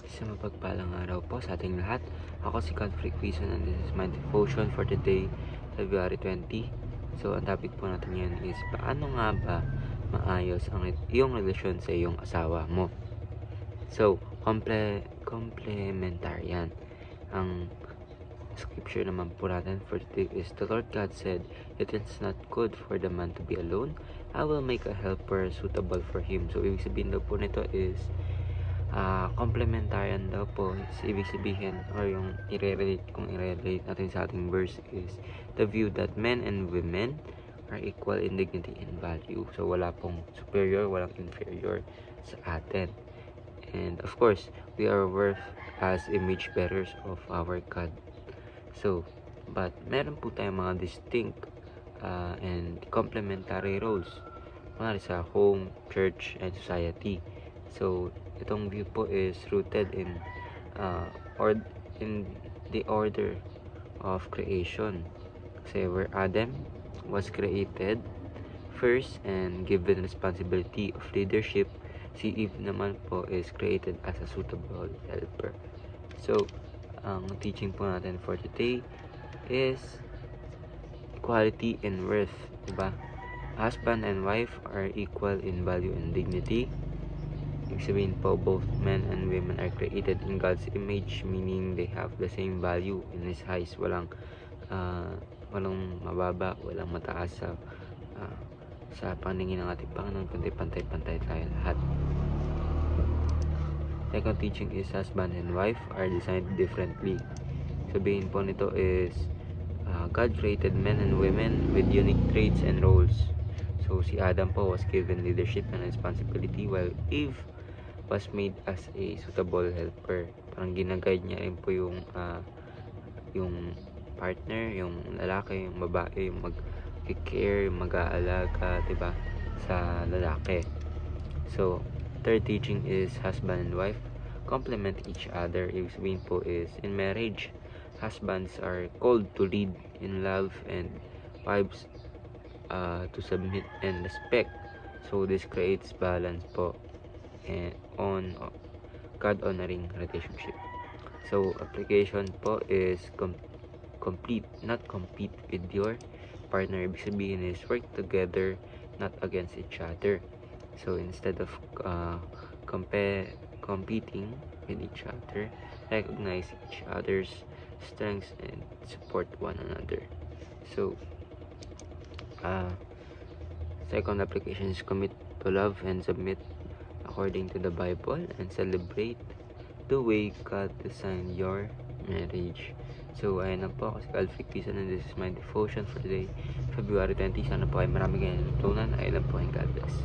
Sa mapagpalang araw po sa ating lahat. Ako si Conflict Reason and this is my devotion for today, February 20. So, ang topic po natin ngayon is paano nga ba maayos ang iyong relasyon sa iyong asawa mo. So, complementarian. Ang scripture naman po natin for today is the Lord God said, "It is not good for the man to be alone. I will make a helper suitable for him." So, ibig sabihin daw po nito is complementarian daw po is ibig sabihin or yung i-relate natin sa ating verse is the view that men and women are equal in dignity and value. So wala pong superior, walang inferior sa atin. And of course, we are worth as image bearers of our God. So, but meron po tayong mga distinct and complementary roles sa home, church, and society. So, itong view po is rooted in or in the order of creation. Kasi where Adam was created first and given responsibility of leadership, si Eve naman po is created as a suitable helper. So, ang teaching po natin for today is equality and worth, diba? Husband and wife are equal in value and dignity. Ibig sabihin po, both men and women are created in God's image, meaning they have the same value in His eyes. Walang mababa, walang mataas sa paningin ng ating Panginoon, kundi pantay-pantay tayo lahat. Second teaching is husband and wife are designed differently. Sabihin po nito is God created men and women with unique traits and roles. So si Adam po was given leadership and responsibility while Eve was made as a suitable helper. Parang ginaguide niya rin po yung partner, yung lalaki, yung babae, yung mag-care, yung mag-aalaga, diba, sa lalaki. So, third teaching is husband and wife complement each other. Ibig sabihin po is, in marriage, husbands are called to lead in love and wives to submit and respect. So, this creates balance po on God-honoring relationship. So, application po is complete, not compete with your partner. Ibig sabihin is work together, not against each other. So, instead of competing with each other, recognize each other's strengths and support one another. So, second application is commit to love and submit according to the Bible and celebrate the way God designed your marriage. So, ayun na po, ako si Calvin Pizan and this is my devotion for today, February 20. Sana po ay marami kayong natutunan. Ayun lang po, and God bless.